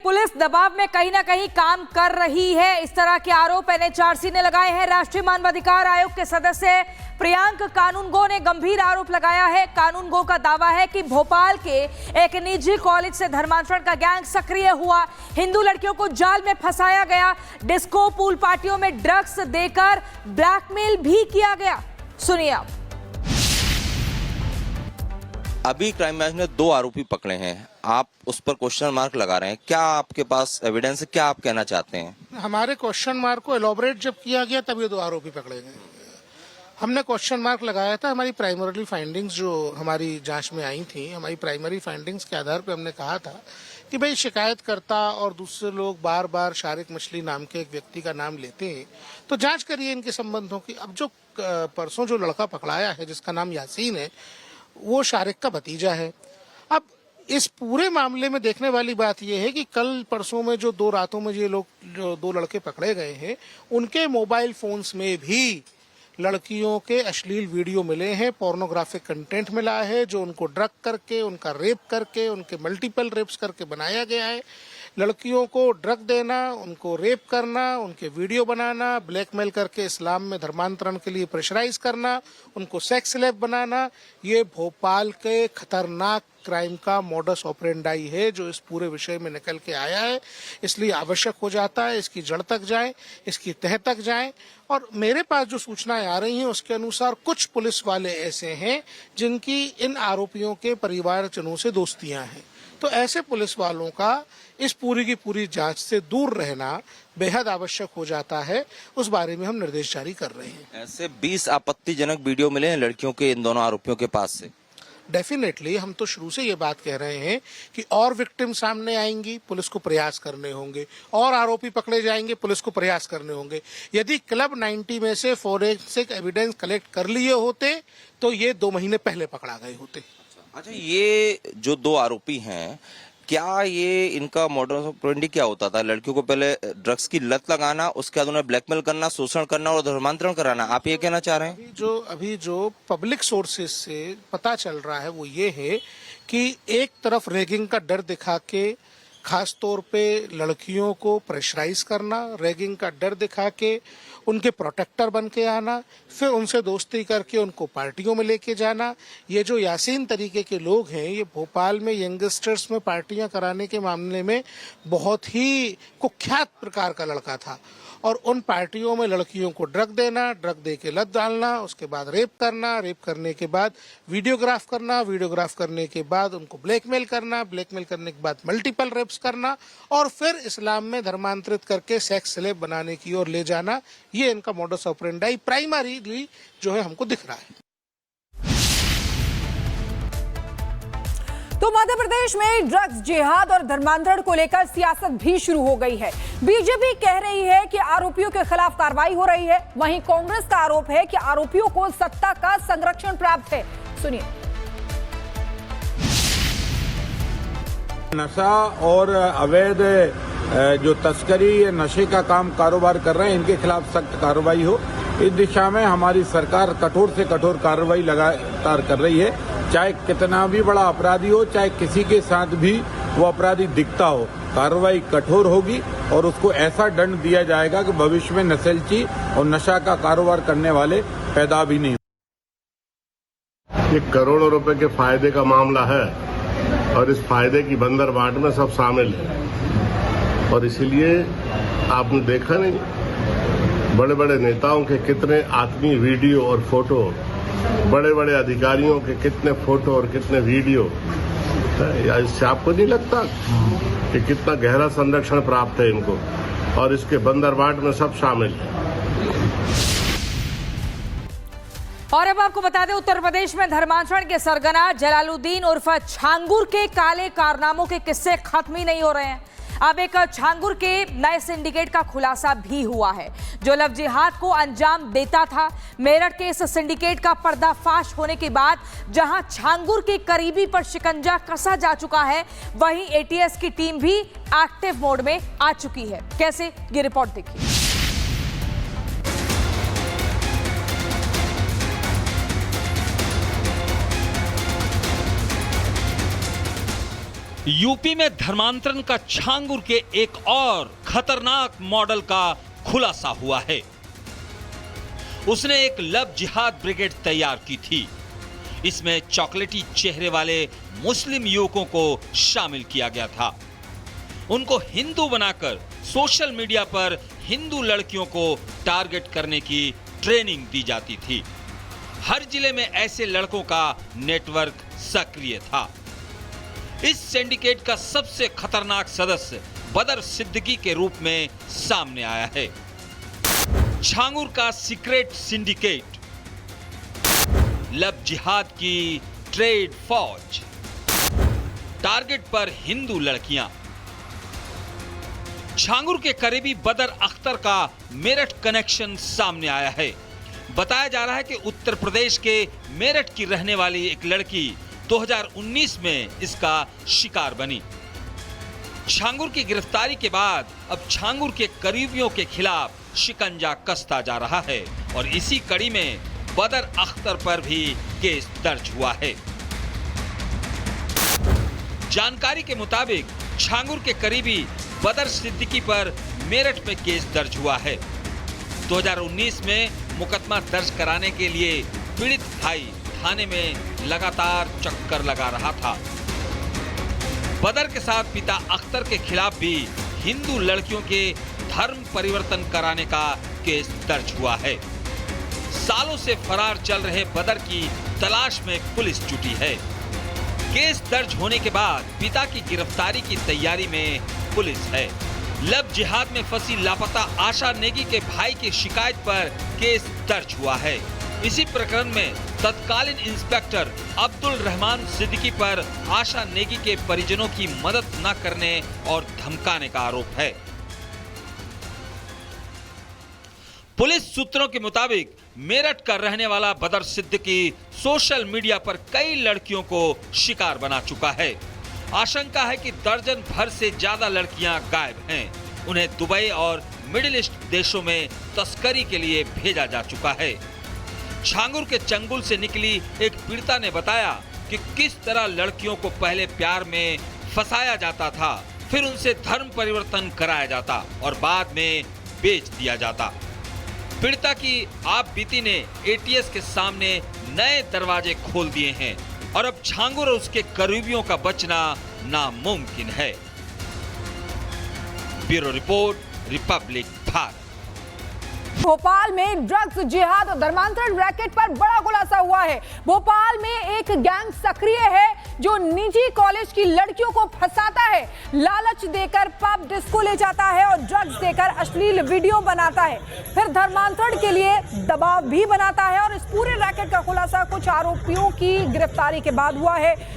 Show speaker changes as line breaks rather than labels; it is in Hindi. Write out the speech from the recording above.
पुलिस दबाव में कहीं ना कहीं काम कर रही है, इस तरह के आरोप एनएचआरसी ने लगाए हैं। राष्ट्रीय मानवाधिकार आयोग के सदस्य प्रियांक कानूनगो ने गंभीर आरोप लगाया है। कानूनगो का दावा है कि भोपाल के एक निजी कॉलेज से धर्मांतरण का गैंग सक्रिय हुआ, हिंदू लड़कियों को जाल में फंसाया गया, डिस्को पूल पार्टियों में ड्रग्स देकर ब्लैकमेल भी किया गया। सुनिए आप।
अभी क्राइम ब्रांच ने 2 आरोपी पकड़े हैं, आप उस पर क्वेश्चन मार्क लगा रहे हैं, क्या आपके पास एविडेंस है, क्या आप कहना चाहते हैं?
हमारे क्वेश्चन मार्क को एलोबरेट जब किया गया तब ये 2 आरोपी पकड़े गए। हमने क्वेश्चन मार्क लगाया था, हमारी प्राइमरी फाइंडिंग्स जो हमारी जांच में आई थी, हमारी प्राइमरी फाइंडिंग्स के आधार पर हमने कहा था कि भाई शिकायतकर्ता और दूसरे लोग बार बार शारिक मछली नाम के एक व्यक्ति का नाम लेते हैं, तो जांच करिए इनके संबंधों की। अब जो परसों जो लड़का पकड़ाया है जिसका नाम यासीन है, वो शारिक का भतीजा है। अब इस पूरे मामले में देखने वाली बात यह है कि कल परसों में जो 2 रातों में ये लोग जो 2 लड़के पकड़े गए हैं, उनके मोबाइल फोन्स में भी लड़कियों के अश्लील वीडियो मिले हैं, पोर्नोग्राफिक कंटेंट मिला है, जो उनको ड्रग करके, उनका रेप करके, उनके मल्टीपल रेप्स करके बनाया गया है। लड़कियों को ड्रग देना, उनको रेप करना, उनके वीडियो बनाना, ब्लैकमेल करके इस्लाम में धर्मांतरण के लिए प्रेशराइज करना, उनको सेक्स स्लेव बनाना, ये भोपाल के खतरनाक क्राइम का मॉडस ऑपरेंडाई है जो इस पूरे विषय में निकल के आया है। इसलिए आवश्यक हो जाता है इसकी जड़ तक जाएं, इसकी तह तक जाएं। और मेरे पास जो सूचनाएं आ रही हैं उसके अनुसार कुछ पुलिस वाले ऐसे हैं जिनकी इन आरोपियों के परिवारजनों से दोस्तियां हैं, तो ऐसे पुलिस वालों का इस पूरी की पूरी जांच से दूर रहना बेहद आवश्यक हो जाता है। उस बारे में हम निर्देश जारी कर रहे हैं।
ऐसे 20 आपत्तिजनक वीडियो मिले हैं लड़कियों के इन दोनों आरोपियों के पास से।
डेफिनेटली हम तो शुरू से ये बात कह रहे हैं कि और विक्टिम सामने आएंगी, पुलिस को प्रयास करने होंगे, और आरोपी पकड़े जाएंगे, पुलिस को प्रयास करने होंगे। यदि क्लब 90 में से फोरेंसिक एविडेंस कलेक्ट कर लिए होते तो ये 2 महीने पहले पकड़ा गए होते।
अच्छा, ये जो 2 आरोपी हैं, क्या ये इनका मॉडस ऑपरेंडी क्या होता था? लड़कियों को पहले ड्रग्स की लत लगाना, उसके बाद उन्हें ब्लैकमेल करना, शोषण करना और धर्मांतरण कराना, आप ये कहना चाह रहे हैं?
अभी जो पब्लिक सोर्सेज से पता चल रहा है वो ये है कि एक तरफ रैगिंग का डर दिखा के खास तौर पे लड़कियों को प्रेशराइज करना, रैगिंग का डर दिखा के उनके प्रोटेक्टर बन के आना, फिर उनसे दोस्ती करके उनको पार्टियों में लेके जाना। ये जो यासीन तरीके के लोग हैं, ये भोपाल में यंगस्टर्स में पार्टियां कराने के मामले में बहुत ही कुख्यात प्रकार का लड़का था। और उन पार्टियों में लड़कियों को ड्रग देना, ड्रग दे के लत डालना, उसके बाद रेप करना, रेप करने के बाद वीडियोग्राफ करना, वीडियोग्राफ करने के बाद उनको ब्लैकमेल करना, ब्लैकमेल करने के बाद मल्टीपल रेप्स करना, और फिर इस्लाम में धर्मांतरित करके सेक्स स्लेव बनाने की ओर ले जाना। ये इनका मॉडस ऑपरेंडाई प्राइमरीली जो है हमको दिख रहा है।
तो मध्य प्रदेश में ड्रग्स, जिहाद और धर्मांतरण को लेकर सियासत भी शुरू हो गई है। बीजेपी कह रही है कि आरोपियों के खिलाफ कार्रवाई हो रही है, वहीं कांग्रेस का आरोप है कि आरोपियों को सत्ता का संरक्षण प्राप्त है। सुनिए।
नशा और अवैध जो तस्करी, नशे का काम कारोबार कर रहे हैं, इनके खिलाफ सख्त कार्रवाई हो, इस दिशा में हमारी सरकार कठोर से कठोर कार्रवाई लगातार कर रही है। चाहे कितना भी बड़ा अपराधी हो, चाहे किसी के साथ भी वो अपराधी दिखता हो, कार्रवाई कठोर होगी और उसको ऐसा दंड दिया जाएगा कि भविष्य में नस्लची और नशा का कारोबार करने वाले पैदा भी नहीं।
ये करोड़ों रुपए के फायदे का मामला है और इस फायदे की बंदरबाट में सब शामिल है, और इसीलिए आपने देखा नहीं, बड़े बड़े नेताओं के कितने आत्मीय वीडियो और फोटो, बड़े बड़े अधिकारियों के कितने फोटो और कितने वीडियो। इससे आपको नहीं लगता कि कितना गहरा संरक्षण प्राप्त है इनको, और इसके बंदरबाट में सब शामिल है।
और अब आपको बता दें, उत्तर प्रदेश में धर्मांतरण के सरगना जलालुद्दीन उर्फ छांगुर के काले कारनामों के किस्से खत्म ही नहीं हो रहे हैं। अब एक छांगुर के नए सिंडिकेट का खुलासा भी हुआ है जो लव जिहाद को अंजाम देता था। मेरठ के इस सिंडिकेट का पर्दाफाश होने के बाद जहां छांगुर के करीबी पर शिकंजा कसा जा चुका है, वहीं एटीएस की टीम भी एक्टिव मोड में आ चुकी है। कैसे, ये रिपोर्ट देखिए।
यूपी में धर्मांतरण का छांगुर के एक और खतरनाक मॉडल का खुलासा हुआ है। उसने एक लव जिहाद ब्रिगेड तैयार की थी। इसमें चॉकलेटी चेहरे वाले मुस्लिम युवकों को शामिल किया गया था। उनको हिंदू बनाकर सोशल मीडिया पर हिंदू लड़कियों को टारगेट करने की ट्रेनिंग दी जाती थी। हर जिले में ऐसे लड़कों का नेटवर्क सक्रिय था। इस सिंडिकेट का सबसे खतरनाक सदस्य बदर सिद्दीकी के रूप में सामने आया है। छांगुर का सीक्रेट सिंडिकेट, लव जिहाद की ट्रेड फौज, टारगेट पर हिंदू लड़कियां। छांगुर के करीबी बदर अख्तर का मेरठ कनेक्शन सामने आया है। बताया जा रहा है कि उत्तर प्रदेश के मेरठ की रहने वाली एक लड़की 2019 में इसका शिकार बनी। छांगुर की गिरफ्तारी के बाद अब छांगुर के करीबियों के खिलाफ शिकंजा कसता जा रहा है और इसी कड़ी में बदर अख्तर पर भी केस दर्ज हुआ है। जानकारी के मुताबिक छांगुर के करीबी बदर सिद्दीकी पर मेरठ में केस दर्ज हुआ है। 2019 में मुकदमा दर्ज कराने के लिए पीड़ित भाई थाने में लगातार चक्कर लगा रहा था। बदर के साथ पिता अख्तर के खिलाफ भी हिंदू लड़कियों के धर्म परिवर्तन कराने का केस दर्ज हुआ है। सालों से फरार चल रहे बदर की तलाश में पुलिस जुटी है। केस दर्ज होने के बाद पिता की गिरफ्तारी की तैयारी में पुलिस है। लव जिहाद में फंसी लापता आशा नेगी के भाई की शिकायत पर केस दर्ज हुआ है। इसी प्रकरण में तत्कालीन इंस्पेक्टर अब्दुल रहमान सिद्दीकी पर आशा नेगी के परिजनों की मदद न करने और धमकाने का आरोप है। पुलिस सूत्रों के मुताबिक मेरठ का रहने वाला बदर सिद्दीकी सोशल मीडिया पर कई लड़कियों को शिकार बना चुका है। आशंका है कि दर्जन भर से ज्यादा लड़कियां गायब हैं। उन्हें दुबई और मिडिल ईस्ट देशों में तस्करी के लिए भेजा जा चुका है। छांगुर के चंगुल से निकली एक पीड़िता ने बताया कि किस तरह लड़कियों को पहले प्यार में फंसाया जाता था, फिर उनसे धर्म परिवर्तन कराया जाता और बाद में बेच दिया जाता। पीड़िता की आप बीती ने एटीएस के सामने नए दरवाजे खोल दिए हैं और अब छांगुर और उसके करीबियों का बचना नामुमकिन है। Bureau report, Republic Bharat.
Bhopal में ड्रग्स जिहाद और धर्मांतरण रैकेट पर बड़ा खुलासा हुआ है। भोपाल में एक गैंग सक्रिय है जो निजी कॉलेज की लड़कियों को फंसाता है, लालच देकर पब डिस्को ले जाता है और ड्रग्स देकर अश्लील वीडियो बनाता है, फिर धर्मांतरण के लिए दबाव भी बनाता है। और इस पूरे रैकेट का खुलासा कुछ आरोपियों की गिरफ्तारी के बाद हुआ है।